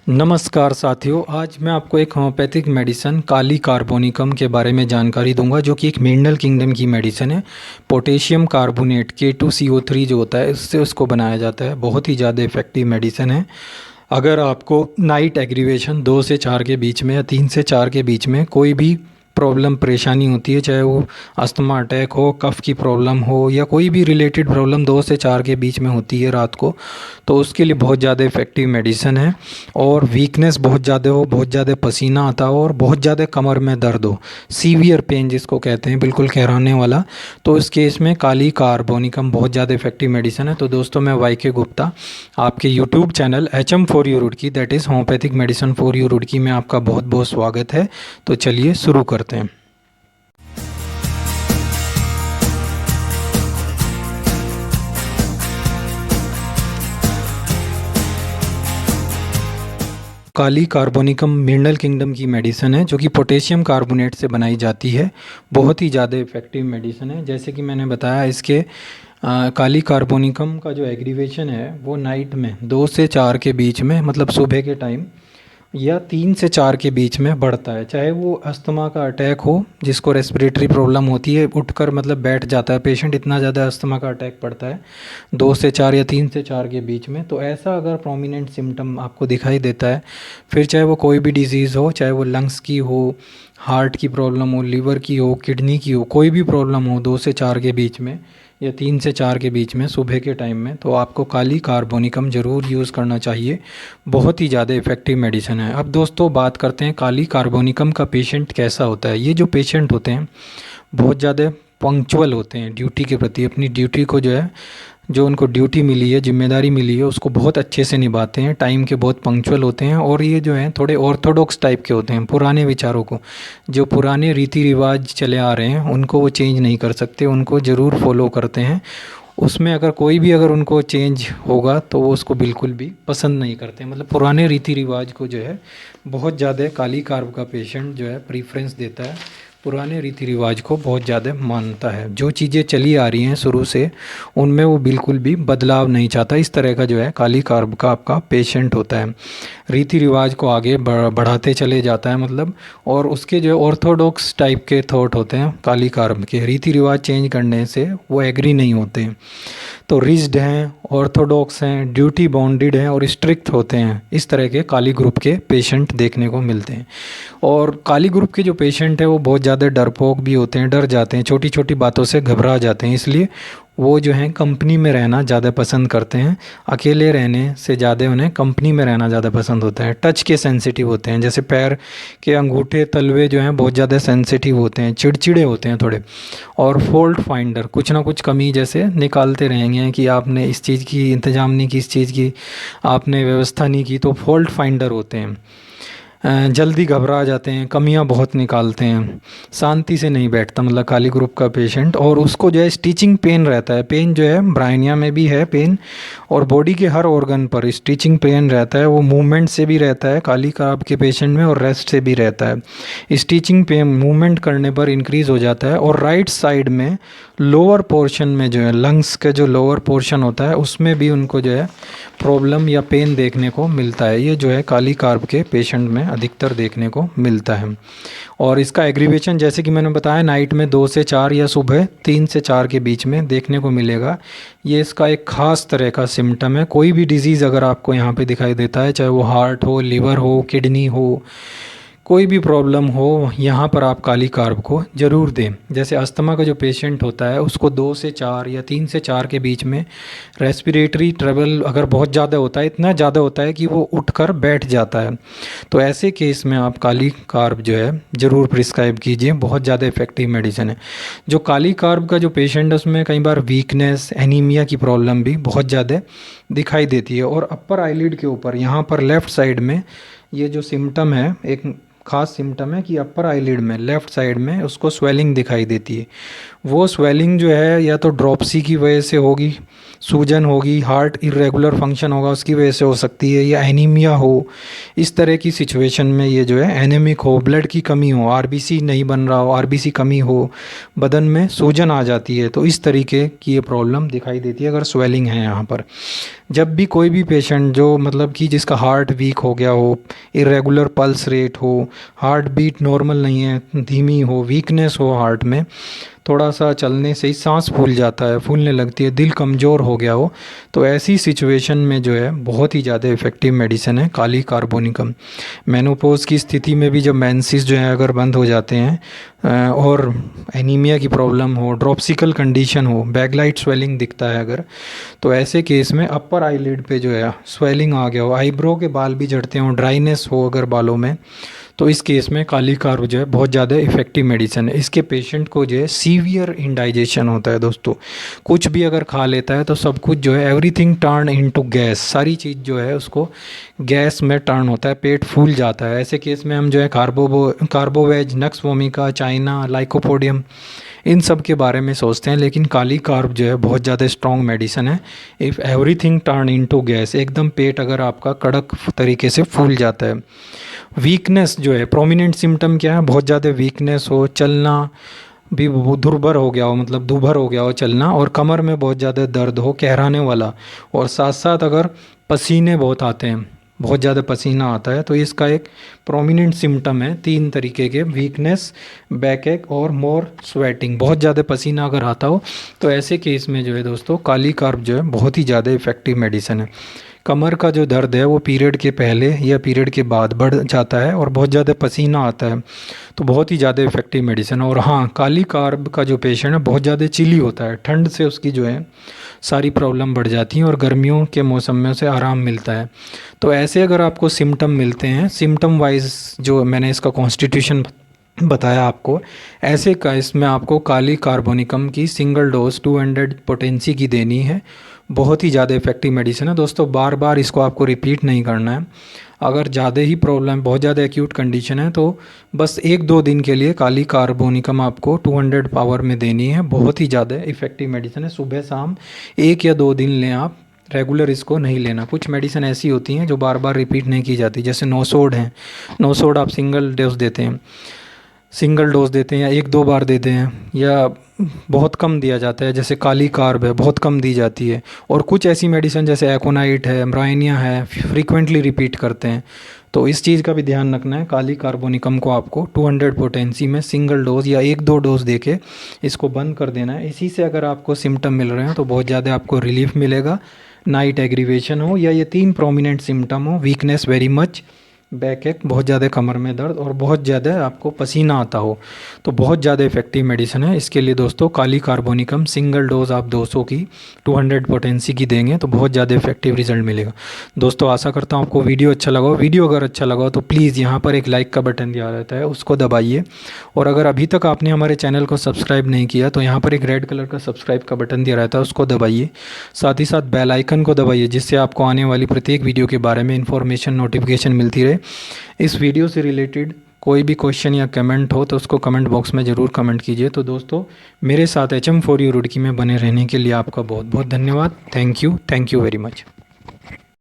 नमस्कार साथियों, आज मैं आपको एक होम्योपैथिक मेडिसिन काली कार्बोनिकम के बारे में जानकारी दूंगा, जो कि एक मिनरल किंगडम की मेडिसिन है। पोटेशियम कार्बोनेट K2CO3 जो होता है, इससे उसको बनाया जाता है। बहुत ही ज़्यादा इफ़ेक्टिव मेडिसिन है। अगर आपको नाइट एग्रीवेशन 2 से 4 के बीच में या 3 से 4 के बीच में कोई भी प्रॉब्लम परेशानी होती है, चाहे वो अस्थमा अटैक हो, कफ़ की प्रॉब्लम हो, या कोई भी रिलेटेड प्रॉब्लम 2 से 4 के बीच में होती है रात को, तो उसके लिए बहुत ज़्यादा इफ़ेक्टिव मेडिसिन है। और वीकनेस बहुत ज़्यादा हो, बहुत ज़्यादा पसीना आता हो और बहुत ज़्यादा कमर में दर्द हो, सीवियर पेन जिसको कहते हैं, बिल्कुल कहराने वाला, तो इस केस में काली कार्बोनिकम बहुत ज़्यादा इफ़ेक्टिव मेडिसिन है। तो दोस्तों, मैं वाई के गुप्ता, आपके YouTube channel HM for you Roorkee, that is homeopathic medicine for you Roorkee में आपका बहुत बहुत स्वागत है। तो चलिए शुरू करते हैं। काली कार्बोनिकम मिनरल किंगडम की मेडिसिन है, जो कि पोटेशियम कार्बोनेट से बनाई जाती है। बहुत ही ज़्यादा इफ़ेक्टिव मेडिसिन है। जैसे कि मैंने बताया, इसके काली कार्बोनिकम का जो एग्रीवेशन है वो नाइट में 2 से 4 के बीच में, मतलब सुबह के टाइम, या 3 से 4 के बीच में बढ़ता है। चाहे वो अस्थमा का अटैक हो, जिसको रेस्पिरेटरी प्रॉब्लम होती है, उठकर मतलब बैठ जाता है पेशेंट, इतना ज़्यादा अस्थमा का अटैक पड़ता है 2 से 4 या 3 से 4 के बीच में। तो ऐसा अगर प्रोमिनेंट सिम्टम आपको दिखाई देता है, फिर चाहे वो कोई भी डिजीज़ हो, चाहे वो लंग्स की हो, हार्ट की प्रॉब्लम हो, लीवर की हो, किडनी की हो, कोई भी प्रॉब्लम हो 2 से 4 के बीच में या 3 से 4 के बीच में सुबह के टाइम में, तो आपको काली कार्बोनिकम ज़रूर यूज़ करना चाहिए। बहुत ही ज़्यादा इफ़ेक्टिव मेडिसिन है। अब दोस्तों, बात करते हैं काली कार्बोनिकम का पेशेंट कैसा होता है। ये जो पेशेंट होते हैं बहुत ज़्यादा पंक्चुअल होते हैं ड्यूटी के प्रति, अपनी ड्यूटी को जो है, जो उनको ड्यूटी मिली है, जिम्मेदारी मिली है, उसको बहुत अच्छे से निभाते हैं, टाइम के बहुत पंक्चुअल होते हैं। और ये जो हैं थोड़े ऑर्थोडॉक्स टाइप के होते हैं, पुराने विचारों को, जो पुराने रीति रिवाज चले आ रहे हैं उनको वो चेंज नहीं कर सकते, उनको ज़रूर फॉलो करते हैं। उसमें अगर कोई भी अगर उनको चेंज होगा तो वो उसको बिल्कुल भी पसंद नहीं करते। मतलब पुराने रीति रिवाज को जो है बहुत ज़्यादा काली कार्ब का पेशेंट जो है प्रीफ्रेंस देता है, पुराने रीति रिवाज को बहुत ज़्यादा मानता है। जो चीज़ें चली आ रही हैं शुरू से, उनमें वो बिल्कुल भी बदलाव नहीं चाहता। इस तरह का जो है काली कार्ब का आपका पेशेंट होता है। रीति रिवाज को आगे बढ़ाते चले जाता है, मतलब, और उसके जो ऑर्थोडॉक्स टाइप के थॉट होते हैं काली कार्ब के, रीति रिवाज चेंज करने से वो एग्री नहीं होते। तो रिज्ड हैं, ऑर्थोडॉक्स हैं, ड्यूटी बाउंडेड हैं और स्ट्रिक्ट होते हैं। इस तरह के काली ग्रुप के पेशेंट देखने को मिलते हैं। और काली ग्रुप के जो पेशेंट हैं वो बहुत ज़्यादा डरपोक भी होते हैं, डर जाते हैं, छोटी छोटी बातों से घबरा जाते हैं। इसलिए वो जो हैं कंपनी में रहना ज़्यादा पसंद करते हैं। अकेले रहने से ज़्यादा उन्हें कंपनी में रहना ज़्यादा पसंद होता है। टच के सेंसिटिव होते हैं, जैसे पैर के अंगूठे तलवे जो हैं बहुत ज़्यादा सेंसिटिव होते हैं, चिड़चिड़े होते हैं थोड़े। और फॉल्ट फाइंडर, कुछ ना कुछ कमी जैसे निकालते रहेंगे कि आपने इस चीज़ की इंतज़ाम नहीं की, इस चीज़ की आपने व्यवस्था नहीं की, तो फॉल्ट फाइंडर होते हैं। जल्दी घबरा जाते हैं, कमियां बहुत निकालते हैं, शांति से नहीं बैठता, मतलब काली ग्रुप का पेशेंट। और उसको जो है स्टिचिंग पेन रहता है, पेन जो है ब्राइनिया में भी है पेन, और बॉडी के हर ऑर्गन पर स्टिचिंग पेन रहता है। वो मूवमेंट से भी रहता है काली कार्ब के पेशेंट में, और रेस्ट से भी रहता है। स्टिचिंग पेन मूवमेंट करने पर इंक्रीज़ हो जाता है। और राइट साइड में लोअर पोर्शन में जो है, लंग्स का जो लोअर पोर्शन होता है, उसमें भी उनको जो है प्रॉब्लम या पेन देखने को मिलता है। ये जो है काली कार्ब के पेशेंट में अधिकतर देखने को मिलता है। और इसका एग्रीवेशन, जैसे कि मैंने बताया, नाइट में 2 से 4 या सुबह 3 से 4 के बीच में देखने को मिलेगा। ये इसका एक ख़ास तरह का सिम्टम है। कोई भी डिज़ीज़ अगर आपको यहाँ पे दिखाई देता है, चाहे वो हार्ट हो, लीवर हो, किडनी हो, कोई भी प्रॉब्लम हो, यहाँ पर आप काली कार्ब को ज़रूर दें। जैसे अस्थमा का जो पेशेंट होता है, उसको 2 से 4 या 3 से 4 के बीच में रेस्पिरेटरी ट्रबल अगर बहुत ज़्यादा होता है, इतना ज़्यादा होता है कि वो उठकर बैठ जाता है, तो ऐसे केस में आप काली कार्ब जो है ज़रूर प्रिस्क्राइब कीजिए। बहुत ज़्यादा इफ़ेक्टिव मेडिसिन है। जो काली कार्ब का जो पेशेंट है, उसमें कई बार वीकनेस, एनीमिया की प्रॉब्लम भी बहुत ज़्यादा दिखाई देती है। और अपर आईलिड के ऊपर, यहाँ पर लेफ़्ट साइड में, ये जो सिम्टम है, एक खास सिम्टम है कि अपर आईलिड में लेफ़्ट साइड में उसको स्वेलिंग दिखाई देती है। वो स्वेलिंग जो है या तो ड्रॉपसी की वजह से होगी, सूजन होगी, हार्ट इर्रेगुलर फंक्शन होगा, उसकी वजह से हो सकती है, या एनीमिया हो। इस तरह की सिचुएशन में ये जो है एनीमिक हो, ब्लड की कमी हो, आरबीसी नहीं बन रहा हो, आरबीसी कमी हो, बदन में सूजन आ जाती है, तो इस तरीके की ये प्रॉब्लम दिखाई देती है अगर स्वेलिंग है यहाँ पर। जब भी कोई भी पेशेंट जो मतलब कि जिसका हार्ट वीक हो गया हो, इरेगुलर पल्स रेट हो, हार्ट बीट नॉर्मल नहीं है, धीमी हो, वीकनेस हो हार्ट में, थोड़ा सा चलने से ही सांस फूल जाता है, फूलने लगती है, दिल कमज़ोर हो गया हो, तो ऐसी सिचुएशन में जो है बहुत ही ज़्यादा इफ़ेक्टिव मेडिसिन है काली कार्बोनिकम। मेनोपॉज की स्थिति में भी जब मेंसेस जो है अगर बंद हो जाते हैं और एनीमिया की प्रॉब्लम हो, ड्रॉप्सिकल कंडीशन हो, बैकलाइट स्वेलिंग दिखता है अगर, तो ऐसे केस में अपर आईलिड पे जो है स्वेलिंग आ गया हो, आईब्रो के बाल भी झड़ते हों, ड्राइनेस हो अगर बालों में, तो इस केस में काली कार्ब जो है बहुत ज़्यादा इफ़ेक्टिव मेडिसिन है। इसके पेशेंट को जो है सीवियर इंडाइजेशन होता है दोस्तों, कुछ भी अगर खा लेता है तो सब कुछ जो है एवरीथिंग टर्न इनटू गैस, सारी चीज़ जो है उसको गैस में टर्न होता है, पेट फूल जाता है। ऐसे केस में हम जो है carbo veg, nux vomica, China, lycopodium, इन सब के बारे में सोचते हैं, लेकिन काली कार्ब जो है बहुत ज़्यादा स्ट्रॉन्ग मेडिसिन है। If everything turn into gas, एकदम पेट अगर आपका कड़क तरीके से फूल जाता है। वीकनेस जो है, प्रोमिनेंट सिम्टम क्या है, बहुत ज़्यादा वीकनेस हो, चलना भी दुर्भर हो गया हो, मतलब दुभर हो गया हो चलना, और कमर में बहुत ज़्यादा दर्द हो कहराने वाला, और साथ साथ अगर पसीने बहुत आते हैं, बहुत ज़्यादा पसीना आता है, तो इसका एक प्रोमिनेंट सिम्टम है 3 तरीके के, वीकनेस, बैक एक और मोर स्वेटिंग। बहुत ज़्यादा पसीना अगर आता हो तो ऐसे केस में जो है दोस्तों काली कार्ब जो है बहुत ही ज़्यादा इफ़ेक्टिव मेडिसिन है। कमर का जो दर्द है वो पीरियड के पहले या पीरियड के बाद बढ़ जाता है और बहुत ज़्यादा पसीना आता है, तो बहुत ही ज़्यादा इफ़ेक्टिव मेडिसिन है। और हाँ, काली कार्ब का जो पेशेंट है बहुत ज़्यादा चिली होता है, ठंड से उसकी जो है सारी प्रॉब्लम बढ़ जाती हैं और गर्मियों के मौसम में उसे आराम मिलता है। तो ऐसे अगर आपको सिम्टम मिलते हैं, सिम्टम वाइज जो मैंने इसका कॉन्स्टिट्यूशन बताया आपको, ऐसे का इसमें आपको काली कार्बोनिकम की सिंगल डोज 200 पोटेंसी की देनी है। बहुत ही ज़्यादा इफ़ेक्टिव मेडिसिन है दोस्तों, बार बार इसको आपको रिपीट नहीं करना है। अगर ज़्यादा ही प्रॉब्लम, बहुत ज़्यादा एक्यूट कंडीशन है, तो बस 1-2 दिन के लिए काली कार्बोनिकम आपको 200 पावर में देनी है। बहुत ही ज़्यादा इफ़ेक्टिव मेडिसिन है, सुबह शाम 1 या 2 दिन लें आप, रेगुलर इसको नहीं लेना। कुछ मेडिसिन ऐसी होती हैं जो बार बार रिपीट नहीं की जाती, जैसे नोसोड है, नोसोड आप सिंगल डोज देते हैं, या 1-2 बार देते हैं, या बहुत कम दिया जाता है, जैसे काली कार्ब है बहुत कम दी जाती है। और कुछ ऐसी मेडिसिन जैसे एकोनाइट है, ब्राइनिया है, फ्रीक्वेंटली रिपीट करते हैं, तो इस चीज़ का भी ध्यान रखना है। काली कार्बोनिकम को आपको 200 पोटेंसी में सिंगल डोज या 1-2 डोज देके इसको बंद कर देना है। इसी से अगर आपको सिम्टम मिल रहे हैं तो बहुत ज़्यादा आपको रिलीफ मिलेगा, नाइट एग्रीवेशन हो या ये 3 प्रोमिनेंट सिम्टम हो, वीकनेस वेरी मच, बैक एक, बहुत ज़्यादा कमर में दर्द और बहुत ज़्यादा आपको पसीना आता हो, तो बहुत ज़्यादा इफ़ेक्टिव मेडिसिन है। इसके लिए दोस्तों काली कार्बोनिकम सिंगल डोज आप 200 की 200 पोटेंसी की देंगे तो बहुत ज़्यादा इफेक्टिव रिजल्ट मिलेगा। दोस्तों आशा करता हूँ आपको वीडियो अच्छा लगा हो। वीडियो अगर अच्छा लगा हो तो प्लीज़ यहाँ पर एक लाइक का बटन दिया रहता है, उसको दबाइए। और अगर अभी तक आपने हमारे चैनल को सब्सक्राइब नहीं किया तो यहाँ पर एक रेड कलर का सब्सक्राइब का बटन दिया रहता है, उसको दबाइए। साथ ही साथ बेल आइकन को दबाइए, जिससे आपको आने वाली प्रत्येक वीडियो के बारे में इन्फॉर्मेशन, नोटिफिकेशन मिलती रहे। इस वीडियो से रिलेटेड कोई भी क्वेश्चन या कमेंट हो तो उसको कमेंट बॉक्स में ज़रूर कमेंट कीजिए। तो दोस्तों मेरे साथ HM4U रुड़की में बने रहने के लिए आपका बहुत बहुत धन्यवाद। Thank you very much.